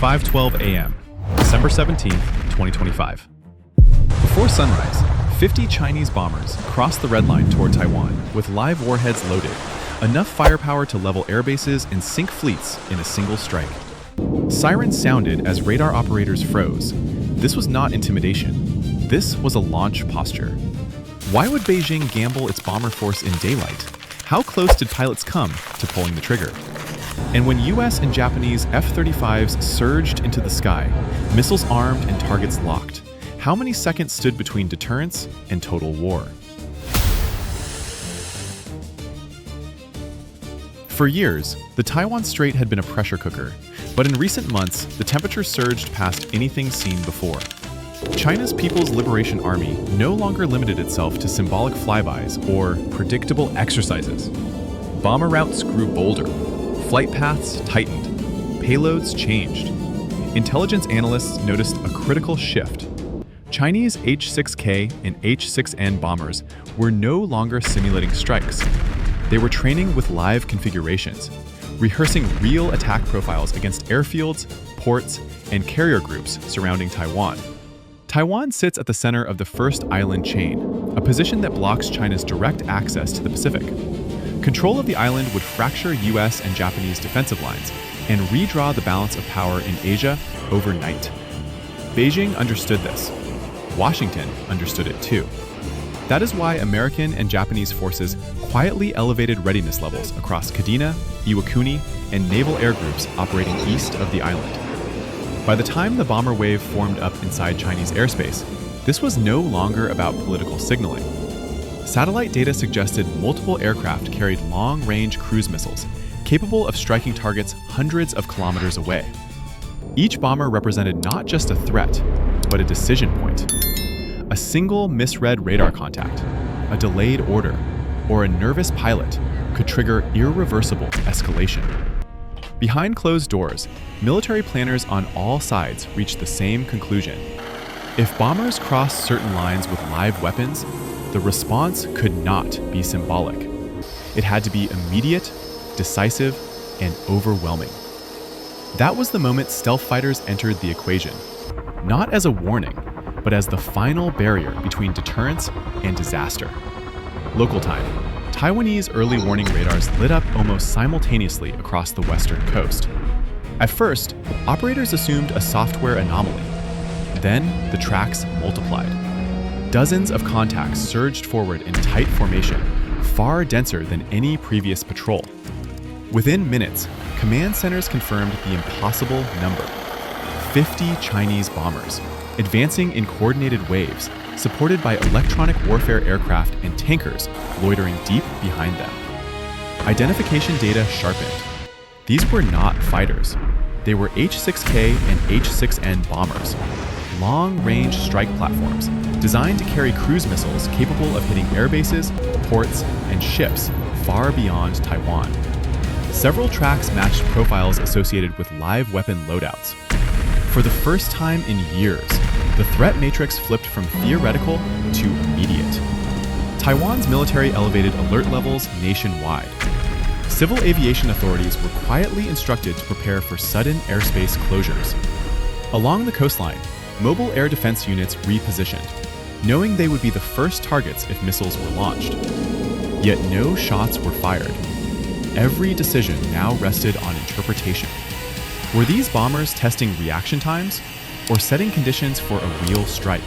5:12 a.m., December 17, 2025. Before sunrise, 50 Chinese bombers crossed the red line toward Taiwan with live warheads loaded, enough firepower to level airbases and sink fleets in a single strike. Sirens sounded as radar operators froze. This was not intimidation. This was a launch posture. Why would Beijing gamble its bomber force in daylight? How close did pilots come to pulling the trigger? And when US and Japanese F-35s surged into the sky, missiles armed and targets locked, how many seconds stood between deterrence and total war? For years, the Taiwan Strait had been a pressure cooker, but in recent months, the temperature surged past anything seen before. China's People's Liberation Army no longer limited itself to symbolic flybys or predictable exercises. Bomber routes grew bolder, flight paths tightened, payloads changed. Intelligence analysts noticed a critical shift. Chinese H-6K and H-6N bombers were no longer simulating strikes. They were training with live configurations, rehearsing real attack profiles against airfields, ports, and carrier groups surrounding Taiwan. Taiwan sits at the center of the first island chain, a position that blocks China's direct access to the Pacific. Control of the island would fracture US and Japanese defensive lines and redraw the balance of power in Asia overnight. Beijing understood this. Washington understood it too. That is why American and Japanese forces quietly elevated readiness levels across Kadena, Iwakuni, and naval air groups operating east of the island. By the time the bomber wave formed up inside Chinese airspace, this was no longer about political signaling. Satellite data suggested multiple aircraft carried long-range cruise missiles, capable of striking targets hundreds of kilometers away. Each bomber represented not just a threat, but a decision point. A single misread radar contact, a delayed order, or a nervous pilot could trigger irreversible escalation. Behind closed doors, military planners on all sides reached the same conclusion. If bombers crossed certain lines with live weapons, the response could not be symbolic. It had to be immediate, decisive, and overwhelming. That was the moment stealth fighters entered the equation, not as a warning, but as the final barrier between deterrence and disaster. Local time. Taiwanese early warning radars lit up almost simultaneously across the western coast. At first, operators assumed a software anomaly. Then, the tracks multiplied. Dozens of contacts surged forward in tight formation, far denser than any previous patrol. Within minutes, command centers confirmed the impossible number: 50 Chinese bombers, advancing in coordinated waves, supported by electronic warfare aircraft and tankers loitering deep behind them. Identification data sharpened. These were not fighters. They were H-6K and H-6N bombers, long-range strike platforms designed to carry cruise missiles capable of hitting airbases, ports, and ships far beyond Taiwan. Several tracks matched profiles associated with live weapon loadouts. For the first time in years, the threat matrix flipped from theoretical to immediate. Taiwan's military elevated alert levels nationwide. Civil aviation authorities were quietly instructed to prepare for sudden airspace closures. Along the coastline, mobile air defense units repositioned, knowing they would be the first targets if missiles were launched. Yet no shots were fired. Every decision now rested on interpretation. Were these bombers testing reaction times, or setting conditions for a real strike?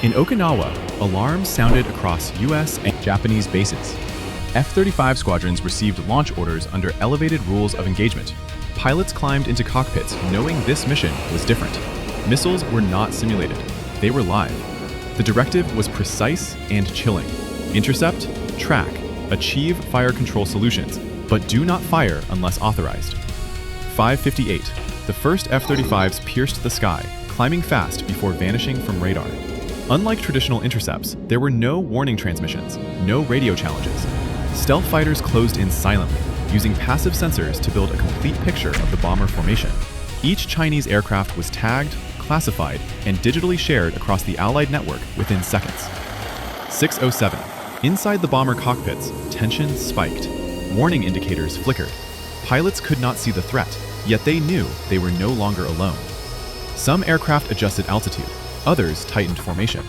In Okinawa, alarms sounded across US and Japanese bases. F-35 squadrons received launch orders under elevated rules of engagement. Pilots climbed into cockpits knowing this mission was different. Missiles were not simulated, they were live. The directive was precise and chilling. Intercept, track, achieve fire control solutions, but do not fire unless authorized. 5:58. The first F-35s pierced the sky, climbing fast before vanishing from radar. Unlike traditional intercepts, there were no warning transmissions, no radio challenges. Stealth fighters closed in silently, using passive sensors to build a complete picture of the bomber formation. Each Chinese aircraft was tagged, classified, and digitally shared across the Allied network within seconds. 6:07. Inside the bomber cockpits, tension spiked. Warning indicators flickered. Pilots could not see the threat, Yet they knew they were no longer alone. Some aircraft adjusted altitude, others tightened formation.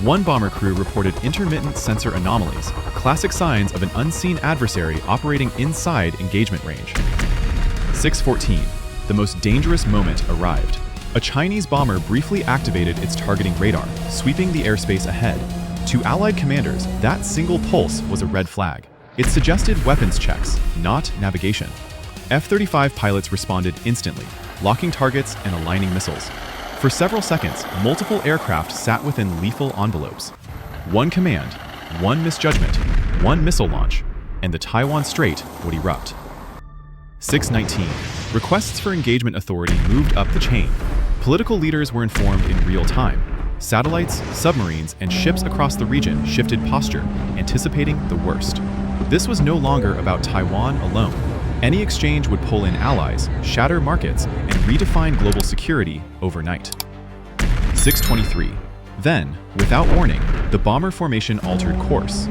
One bomber crew reported intermittent sensor anomalies, classic signs of an unseen adversary operating inside engagement range. 6:14. The most dangerous moment arrived. A Chinese bomber briefly activated its targeting radar, sweeping the airspace ahead. To Allied commanders, that single pulse was a red flag. It suggested weapons checks, not navigation. F-35 pilots responded instantly, locking targets and aligning missiles. For several seconds, multiple aircraft sat within lethal envelopes. One command, one misjudgment, one missile launch, and the Taiwan Strait would erupt. 6:19. Requests for engagement authority moved up the chain. Political leaders were informed in real time. Satellites, submarines, and ships across the region shifted posture, anticipating the worst. This was no longer about Taiwan alone. Any exchange would pull in allies, shatter markets, and redefine global security overnight. 6:23. Then, without warning, the bomber formation altered course.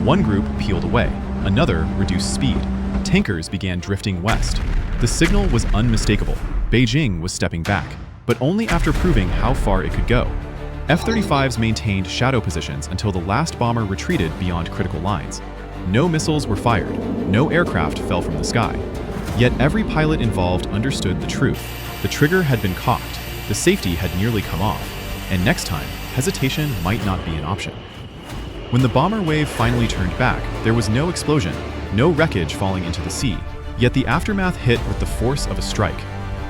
One group peeled away, another reduced speed. Tankers began drifting west. The signal was unmistakable. Beijing was stepping back, but only after proving how far it could go. F-35s maintained shadow positions until the last bomber retreated beyond critical lines. No missiles were fired, no aircraft fell from the sky. Yet every pilot involved understood the truth. The trigger had been cocked, the safety had nearly come off, and next time, hesitation might not be an option. When the bomber wave finally turned back, there was no explosion, no wreckage falling into the sea, yet the aftermath hit with the force of a strike.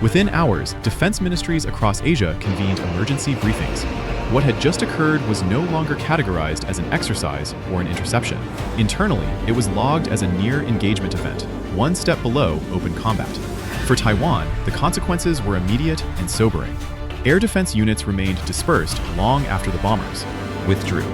Within hours, defense ministries across Asia convened emergency briefings. What had just occurred was no longer categorized as an exercise or an interception. Internally, it was logged as a near-engagement event, one step below open combat. For Taiwan, the consequences were immediate and sobering. Air defense units remained dispersed long after the bombers withdrew,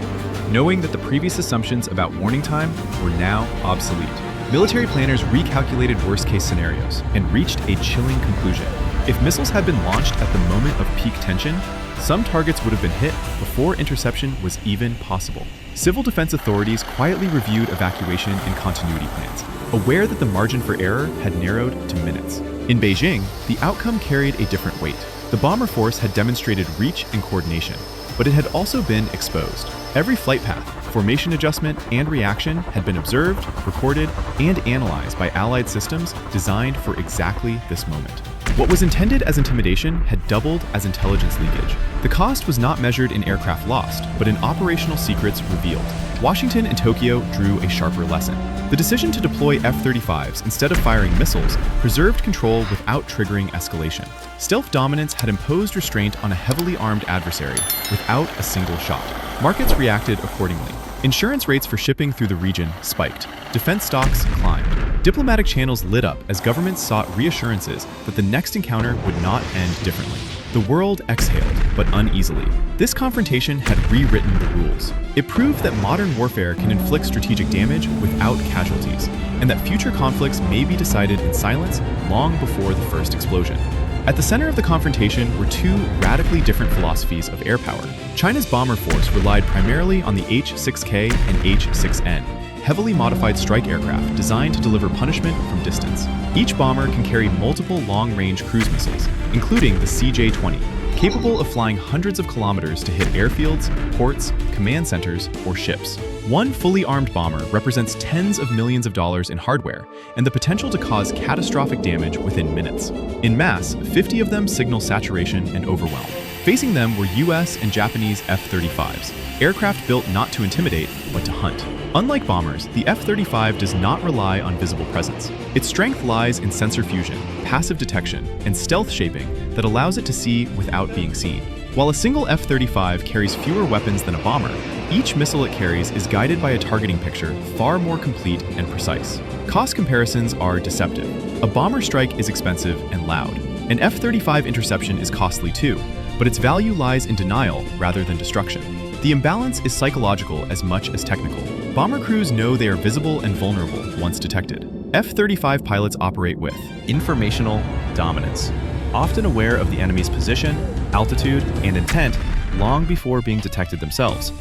knowing that the previous assumptions about warning time were now obsolete. Military planners recalculated worst-case scenarios and reached a chilling conclusion. If missiles had been launched at the moment of peak tension, some targets would have been hit before interception was even possible. Civil defense authorities quietly reviewed evacuation and continuity plans, aware that the margin for error had narrowed to minutes. In Beijing, the outcome carried a different weight. The bomber force had demonstrated reach and coordination, but it had also been exposed. Every flight path, formation adjustment, and reaction had been observed, recorded, and analyzed by Allied systems designed for exactly this moment. What was intended as intimidation had doubled as intelligence leakage. The cost was not measured in aircraft lost, but in operational secrets revealed. Washington and Tokyo drew a sharper lesson. The decision to deploy F-35s instead of firing missiles preserved control without triggering escalation. Stealth dominance had imposed restraint on a heavily armed adversary without a single shot. Markets reacted accordingly. Insurance rates for shipping through the region spiked. Defense stocks climbed. Diplomatic channels lit up as governments sought reassurances that the next encounter would not end differently. The world exhaled, but uneasily. This confrontation had rewritten the rules. It proved that modern warfare can inflict strategic damage without casualties, and that future conflicts may be decided in silence long before the first explosion. At the center of the confrontation were two radically different philosophies of air power. China's bomber force relied primarily on the H-6K and H-6N, heavily modified strike aircraft designed to deliver punishment from distance. Each bomber can carry multiple long-range cruise missiles, including the CJ-20, capable of flying hundreds of kilometers to hit airfields, ports, command centers, or ships. One fully armed bomber represents tens of millions of dollars in hardware and the potential to cause catastrophic damage within minutes. In mass, 50 of them signal saturation and overwhelm. Facing them were US and Japanese F-35s, aircraft built not to intimidate, but to hunt. Unlike bombers, the F-35 does not rely on visible presence. Its strength lies in sensor fusion, passive detection, and stealth shaping that allows it to see without being seen. While a single F-35 carries fewer weapons than a bomber, each missile it carries is guided by a targeting picture far more complete and precise. Cost comparisons are deceptive. A bomber strike is expensive and loud. An F-35 interception is costly too, but its value lies in denial rather than destruction. The imbalance is psychological as much as technical. Bomber crews know they are visible and vulnerable once detected. F-35 pilots operate with informational dominance, often aware of the enemy's position, altitude, and intent long before being detected themselves.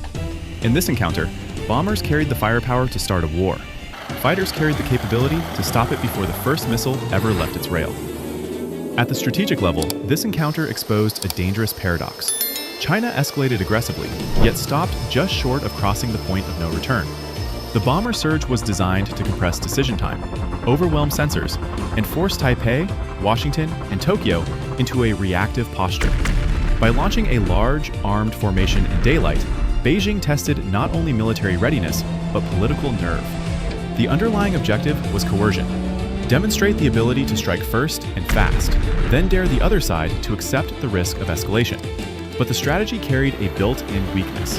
In this encounter, bombers carried the firepower to start a war. Fighters carried the capability to stop it before the first missile ever left its rail. At the strategic level, this encounter exposed a dangerous paradox. China escalated aggressively, yet stopped just short of crossing the point of no return. The bomber surge was designed to compress decision time, overwhelm sensors, and force Taipei, Washington, and Tokyo into a reactive posture. By launching a large, armed formation in daylight, Beijing tested not only military readiness, but political nerve. The underlying objective was coercion. Demonstrate the ability to strike first and fast, then dare the other side to accept the risk of escalation. But the strategy carried a built-in weakness.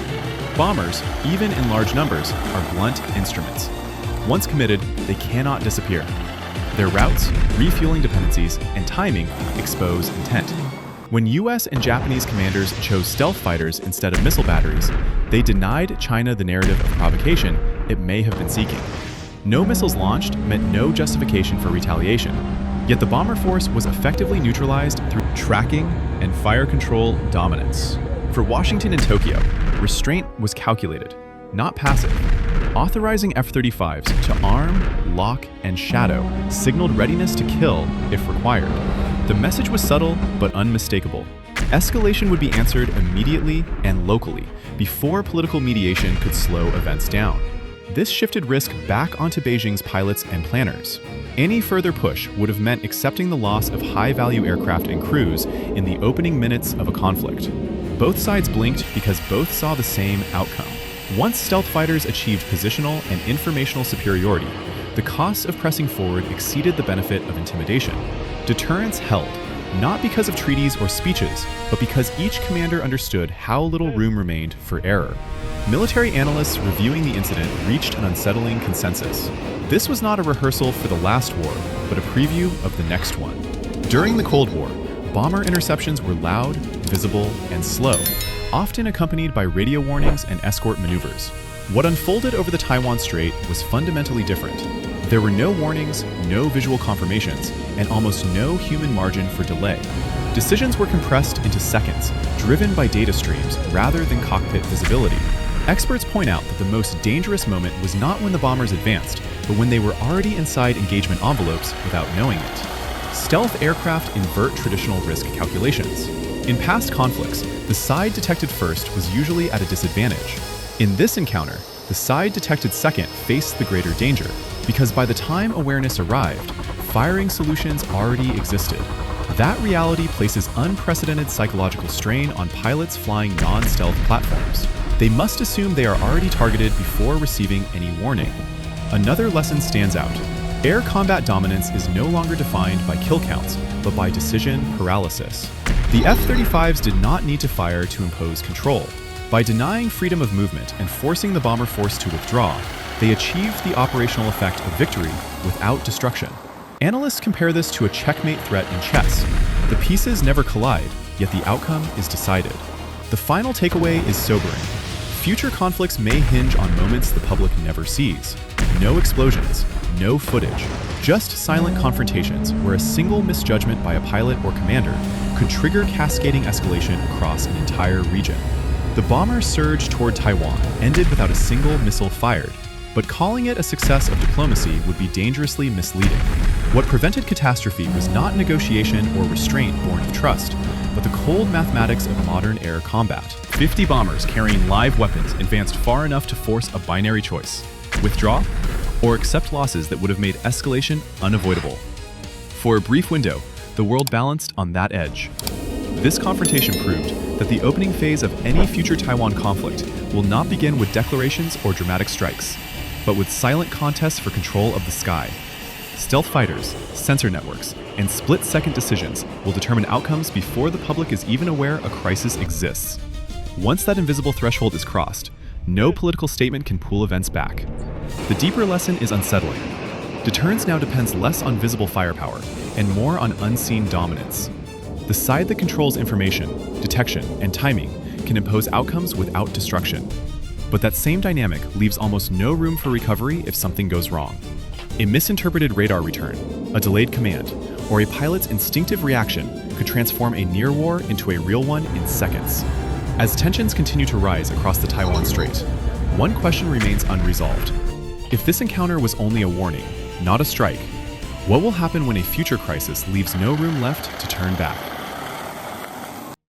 Bombers, even in large numbers, are blunt instruments. Once committed, they cannot disappear. Their routes, refueling dependencies, and timing expose intent. When US and Japanese commanders chose stealth fighters instead of missile batteries, they denied China the narrative of provocation it may have been seeking. No missiles launched meant no justification for retaliation, yet the bomber force was effectively neutralized through tracking and fire control dominance. For Washington and Tokyo, restraint was calculated, not passive. Authorizing F-35s to arm, lock, and shadow signaled readiness to kill if required. The message was subtle but unmistakable. Escalation would be answered immediately and locally before political mediation could slow events down. This shifted risk back onto Beijing's pilots and planners. Any further push would have meant accepting the loss of high-value aircraft and crews in the opening minutes of a conflict. Both sides blinked because both saw the same outcome. Once stealth fighters achieved positional and informational superiority, the costs of pressing forward exceeded the benefit of intimidation. Deterrence held, not because of treaties or speeches, but because each commander understood how little room remained for error. Military analysts reviewing the incident reached an unsettling consensus. This was not a rehearsal for the last war, but a preview of the next one. During the Cold War, bomber interceptions were loud, visible, and slow, often accompanied by radio warnings and escort maneuvers. What unfolded over the Taiwan Strait was fundamentally different. There were no warnings, no visual confirmations, and almost no human margin for delay. Decisions were compressed into seconds, driven by data streams rather than cockpit visibility. Experts point out that the most dangerous moment was not when the bombers advanced, but when they were already inside engagement envelopes without knowing it. Stealth aircraft invert traditional risk calculations. In past conflicts, the side detected first was usually at a disadvantage. In this encounter, the side detected second faced the greater danger, because by the time awareness arrived, firing solutions already existed. That reality places unprecedented psychological strain on pilots flying non-stealth platforms. They must assume they are already targeted before receiving any warning. Another lesson stands out. Air combat dominance is no longer defined by kill counts, but by decision paralysis. The F-35s did not need to fire to impose control. By denying freedom of movement and forcing the bomber force to withdraw, they achieved the operational effect of victory without destruction. Analysts compare this to a checkmate threat in chess. The pieces never collide, yet the outcome is decided. The final takeaway is sobering. Future conflicts may hinge on moments the public never sees. No explosions, no footage, just silent confrontations where a single misjudgment by a pilot or commander could trigger cascading escalation across an entire region. The bomber surge toward Taiwan ended without a single missile fired, but calling it a success of diplomacy would be dangerously misleading. What prevented catastrophe was not negotiation or restraint born of trust, but the cold mathematics of modern air combat. 50 bombers carrying live weapons advanced far enough to force a binary choice: withdraw or accept losses that would have made escalation unavoidable. For a brief window, the world balanced on that edge. This confrontation proved that the opening phase of any future Taiwan conflict will not begin with declarations or dramatic strikes, but with silent contests for control of the sky. Stealth fighters, sensor networks, and split-second decisions will determine outcomes before the public is even aware a crisis exists. Once that invisible threshold is crossed, no political statement can pull events back. The deeper lesson is unsettling. Deterrence now depends less on visible firepower and more on unseen dominance. The side that controls information, detection, and timing can impose outcomes without destruction. But that same dynamic leaves almost no room for recovery if something goes wrong. A misinterpreted radar return, a delayed command, or a pilot's instinctive reaction could transform a near war into a real one in seconds. As tensions continue to rise across the Taiwan Strait, one question remains unresolved. If this encounter was only a warning, not a strike, What will happen when a future crisis leaves no room left to turn back?